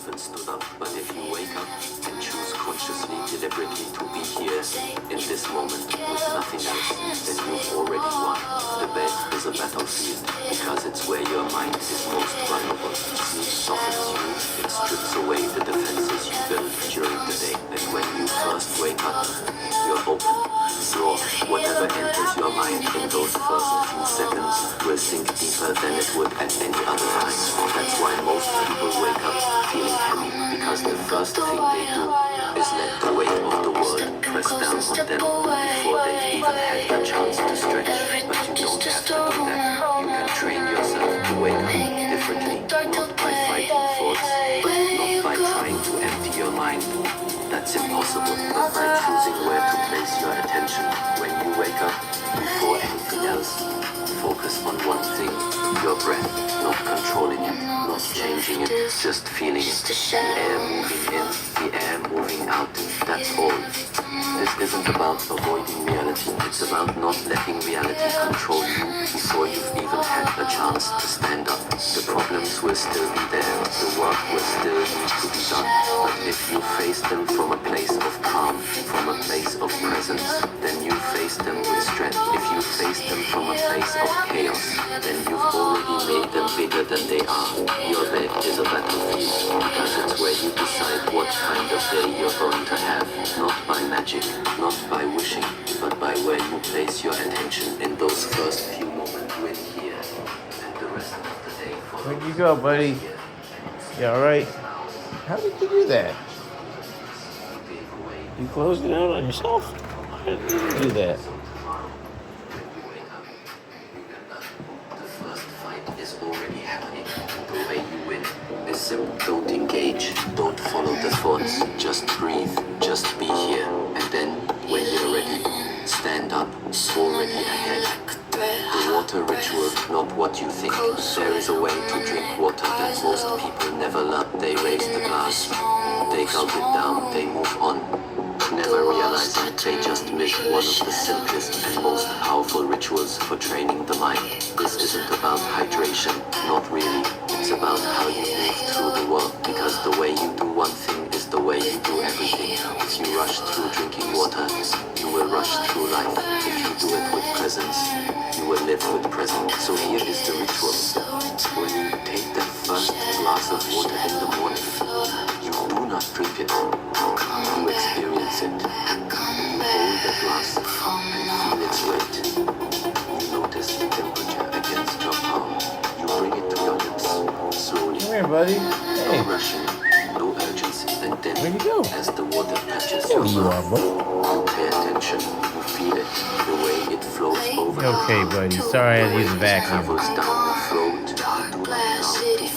even stood up. But if you wake up and choose consciously, deliberately to be here in this moment with nothing else, then you've already won. The bed is a battlefield because it's where your mind is most vulnerable. Sleep softens you, it strips away the defenses you built during the day. And when you first wake up, you're open, raw. Whatever enters your mind in those first few seconds will sink deeper than it would at any other time. That's why most people wake up feeling heavy, because the first thing they do is let the weight of the world press down on them before they've even had the chance to stretch. But you don't have to do that. You can train yourself to wake up differently, not by fighting thoughts, but not by trying to empty your mind. That's impossible, but by choosing where to place your attention. When you wake up, before anything else, focus on one thing, your breath, not controlling it, not changing it, just feeling it. The air moving in, the air moving out, that's all. This isn't about avoiding reality, it's about not letting reality control you before you've even had a chance to stand up. The problems will still be there, the work will still need to be done, but if you face them from a place of calm, from a place of presence, then you face them with strength. If you face them from a place of chaos, then you've already made them bigger than they are. Your bed is a battlefield, because it's where you decide what kind of day you're going to have, not by magic, not by wishing, but by where you place your attention in those first few moments when here, and the rest of the day. Where'd you go, buddy? You all right? How did you do that? You closed it out on yourself? How did you do that? The first fight is already happening. The way you win is simple. Don't engage, don't follow the thoughts, just breathe, just be here. And then, when you're ready, stand up, already ahead. The water ritual, not what you think. There is a way to drink water that most people never learn. They raise the glass, they gulp it down, they move on. Never realizing they just missed one of the simplest and most powerful rituals for training the mind. This isn't about hydration, not really. It's about how you move through the world, because the way you do one thing is the way you do everything. If you rush through drinking water, you will rush through life. If you do it with presence, you will live with presence. So here is the ritual. When you take that first glass of water in the morning, you do not drink it. You experience it. You hold the glass and feel its weight. You notice the temperature against your palm. You bring it to your lips slowly. Come here, buddy. No Hey. rushing, no urgency. And then, Where'd you go? as the water touches There your you are, mouth, buddy. you pay attention. You feel it, the way it flows over. Okay, buddy. Sorry I had to use the vacuum. Travels down the throat. You do not drown.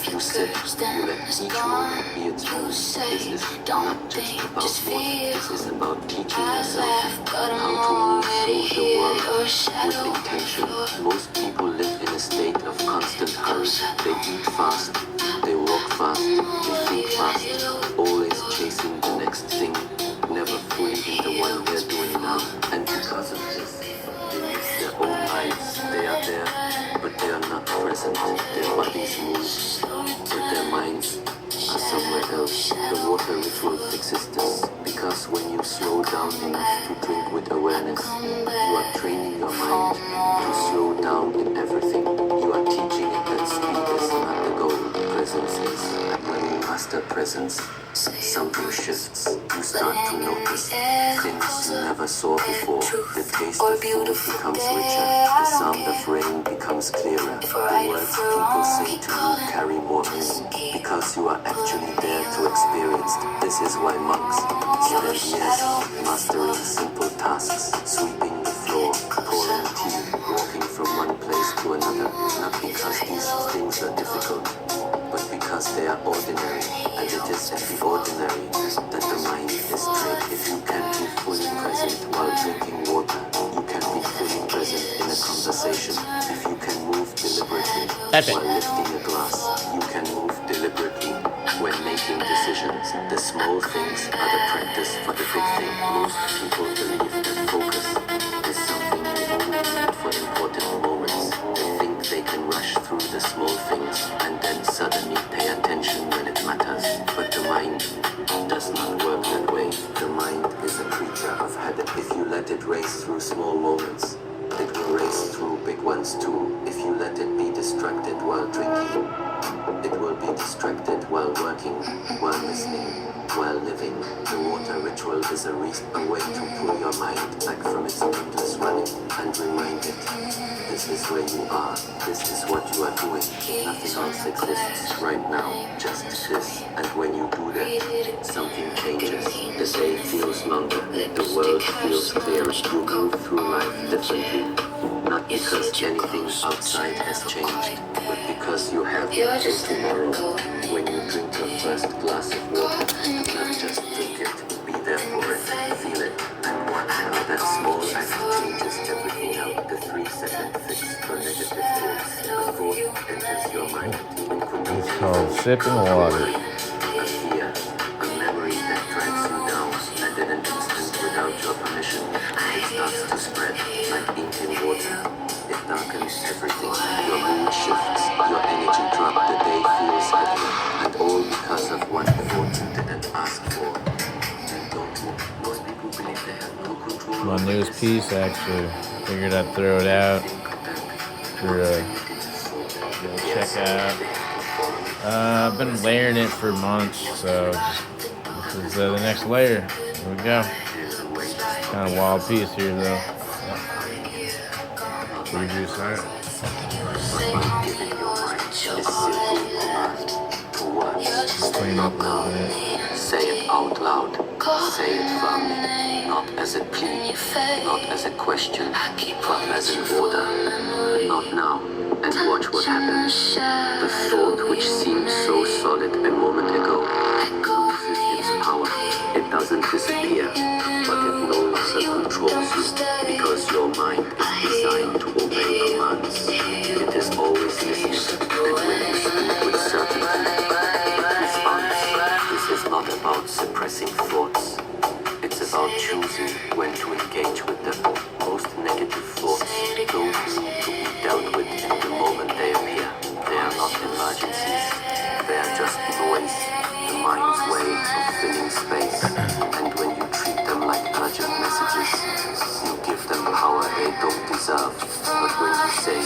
You sip, you let each moment be its own. This is not just about water. This is about teaching yourself how to move through the world with intention. Most people live in a state of constant hurry. They eat fast, they walk fast, they think fast, always chasing the next thing, never fully in the one they're doing now. And because of this, they live their own lives. They are there, but they are not present. Their bodies move, but their minds are somewhere else. The water ritual fixes this, because when you slow down enough to drink with awareness, you are training your mind to slow down in everything. You are teaching it that speed is not the goal, presence is. And when you master presence, something shifts. You start to notice things you never saw before. The taste of food becomes richer. The sound of rain becomes clearer. The words people say to you carry more meaning, because you are actually there to experience. This is why monks spend years mastering simple tasks, sweeping the floor, pouring tea, walking from one place to another. Not because these things are difficult, but because they are ordinary, and it is in the ordinary that the mind is trained. If you can be fully present while drinking water, you can be fully present in a conversation. If you can move deliberately while lifting a glass, you can move deliberately when making decisions. The small things are the practice for the big thing. Most people believe that focus is something they only need for important moments. They think they can rush through the small things and then suddenly pay attention when it matters. But the distracted while working, while listening, while living. The water ritual is a way to pull your mind back from its endless running and remind it, this is where you are, this is what you are doing. Nothing else exists right now, just this. And when you do that, something changes. The day feels longer, the world feels clearer. You move through life differently. Not because anything outside has changed, but because you have it till tomorrow. When you drink your first glass of water, do not just drink it, be there for it, feel it, and watch how that small act changes everything out. The 3-second fix for negative thoughts. A thought enters your mind, and could It's called sipping water. a fear, a memory that drags you down, and in an instant, without your permission, it starts to spread like ink in water. It darkens everything. Your mood shifts, your energy drops, the day feels heavier, and all because of one thought you didn't ask for. And don't you? Most people believe they have no control. My newest piece, actually. Figured I'd throw it out for check out. I've been layering it for months, so this is the next layer. Here we go. Kind of wild piece here, though. Preview side. Clean up a little bit. Say it out loud. Say it firmly. Not as a plea, not as a question, but as an order. Not now. And watch what happens. The thought which seemed so solid a moment ago loses its power. It doesn't disappear, but it no longer controls you because your mind is designed to obey commands. It is always listening, and when you speak with certainty, it responds. This is not about suppressing thoughts. It's about choosing when to engage with them. Most negative thoughts don't need to be dealt with in the moment they appear. They are not emergencies. They are just noise, the mind's way of filling space. And when you treat them like urgent messages, you give them power they don't deserve. But when you say,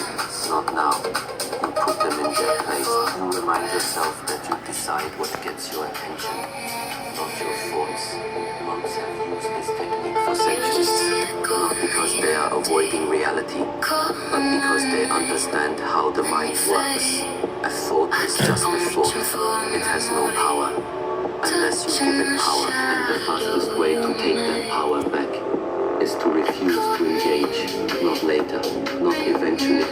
not now, you put them in their place. You remind yourself that you decide what gets your attention, not your thoughts. Monks have used this technique for centuries, not because they are avoiding reality, but because they understand how the mind works. A thought is just a thought. It has no power, unless you give it power. And the fastest way to take that power back is to refuse to engage. Not later, not eventually,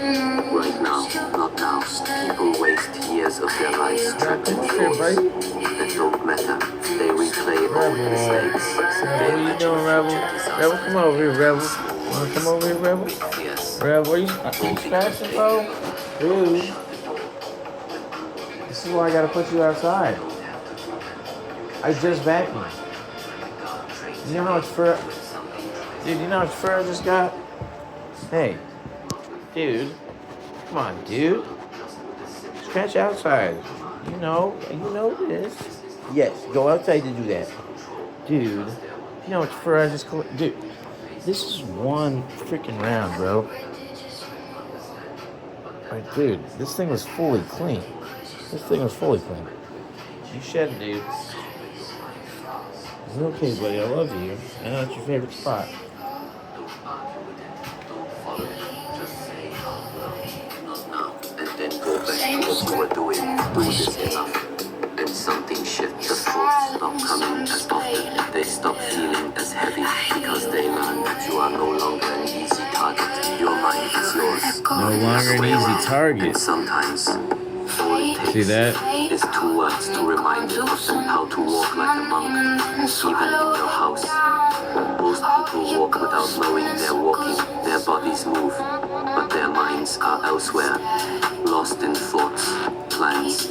right now, not now. People waste years of their lives trapped in thoughts that don't matter. They replay old mistakes. What are you doing, Rebel? Rebel, come over here, Rebel. You wanna come over here, Rebel? Yes. Rebel, are you scratching, bro? Dude. This is why I gotta put you outside. I just vacuumed. You know how much fur... Dude, you know how much fur I just got? Hey. Dude. Come on, dude. Scratch outside. You know this. Yes, go outside to do that. Dude, you know how much fur I just collected? Dude, this is one freaking round, bro. Like, dude, this thing was fully clean. You shed it, dude. It's okay, buddy. I love you. I know it's your favorite spot. And then go back to what you were doing. Do this enough. And something shifts. The thoughts stop coming as often. They stop feeling as heavy because they learn that you are no longer an easy target. Your mind is yours. No longer an easy target. And sometimes all it takes See that? is 2 words to remind them how to walk like a monk, even in your house. Most people walk without knowing they're walking. Their bodies move, but their minds are elsewhere, lost in thoughts, plans,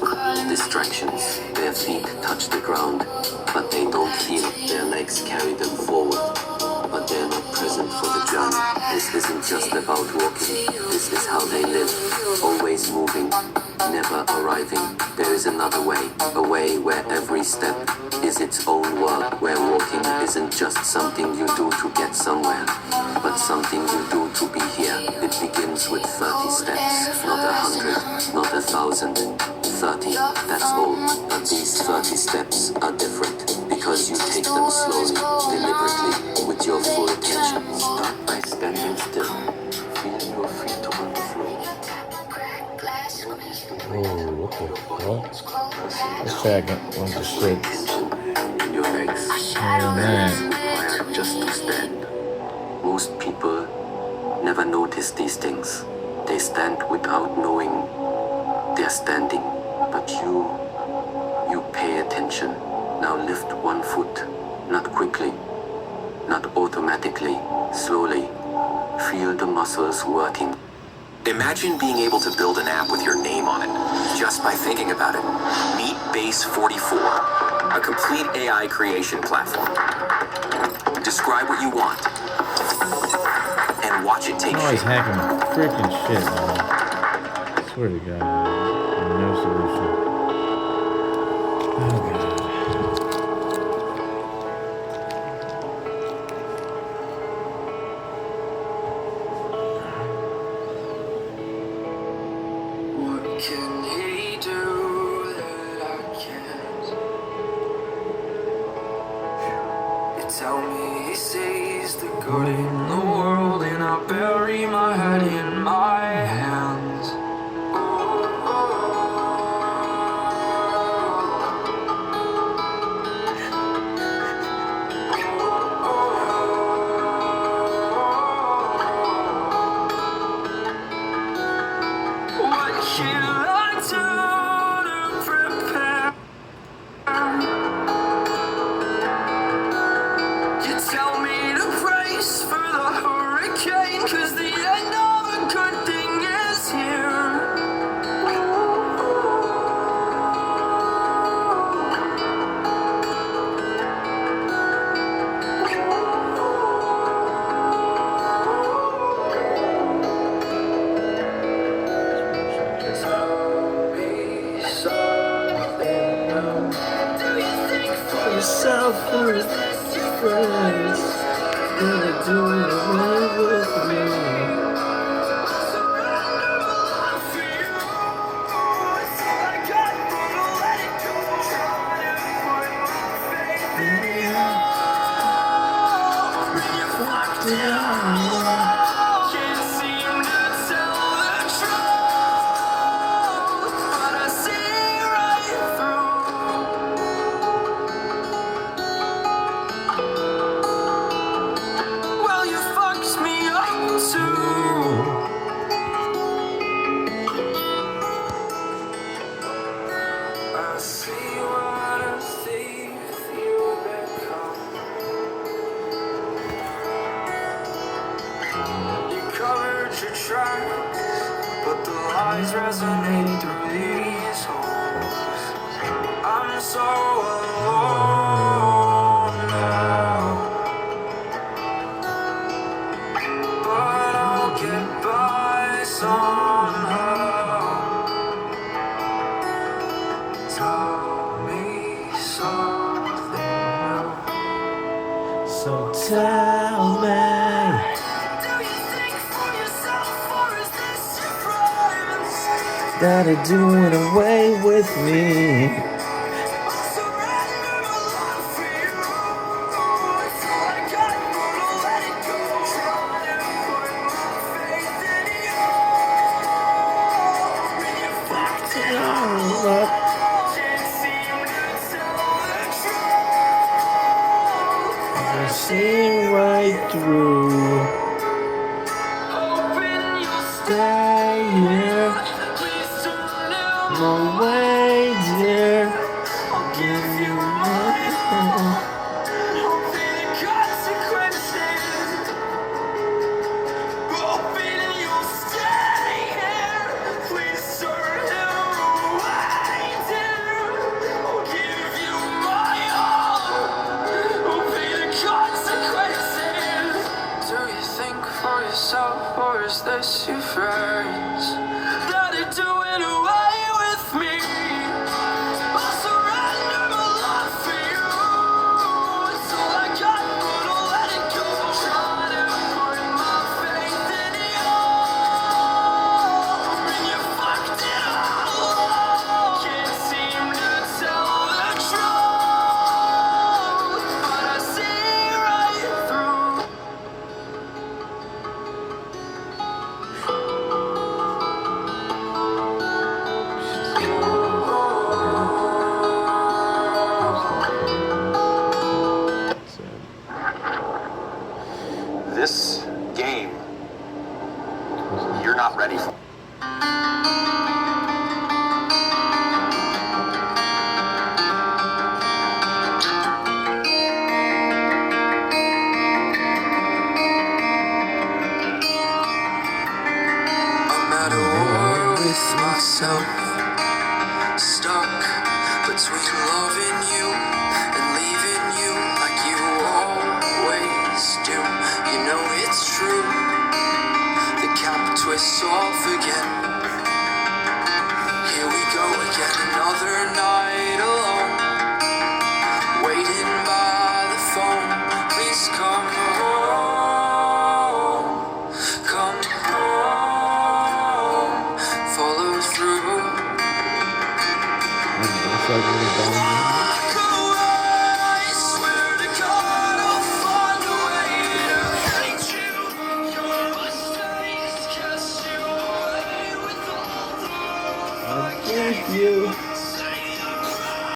distractions. Their feet touch the ground, but they don't feel. Their legs carry them forward, but they're not present for the journey. This isn't just about walking. This is how they live, always moving, never arriving. There is another way, a way where every step is its own world, where walking isn't just something you do to get somewhere, but something you do to be here. It begins with 30 steps, not 100, not 1,000. 30, that's all. But these 30 steps are different because you take them slowly, deliberately, with your full attention. Start by standing still. Feel your feet on the floor. Oh, what the fuck? Let's check it. What's the shit? Tension in your legs. Oh, man. Required just to stand. Most people never notice these things. They stand without knowing they're standing. But you pay attention. Now lift one foot, not quickly, not automatically, slowly. Feel the muscles working. Imagine being able to build an app with your name on it, just by thinking about it. Meet Base 44, a complete AI creation platform. Describe what you want, and watch it take I'm always shape. hacking freaking shit, man. I swear to God, man. No solution. Oh, God. What can he do that I can't? You tell me he sees the good in the world, and I bury my head in my hands. What can I do to prepare? You tell me to brace for the hurricane, 'cause the end of a good thing is here. Tell me something new. Do you think for yourself, or is this your friends? Gonna do it away with me. I'll surrender my life for you. It's all I got, but I'll let it go. Try to put my faith in you. When you fucked it up, can't seem to tell the truth, but I see right through. Well, you fucked me up too. I see what a thief you become. You covered your tracks, but the lies resonate through these holes. I'm so alone now, but I'll get by somehow. Tell me something new. So tell me. Do you think for yourself, or is this your friends? That are doing away with me. I'll surrender my life for you. It's all I got, but I'll let it go. Try to put my faith in you. When you fucked it Oh, up, can't seem to tell the truth. I see right through. Hoping you'll Stay here. please don't know. No way, dear. I'll give you my all. I'll pay the consequences. Hoping you'll stay here. Please turn away, dear. I'll give you my all. I'll pay the consequences. Do you think for yourself, or is this your friends? That are doing away with me. I'll surrender my life for you. It's all I got, but I'll let it go. Try to put my faith in you. When you fucked it all, like little boundaries.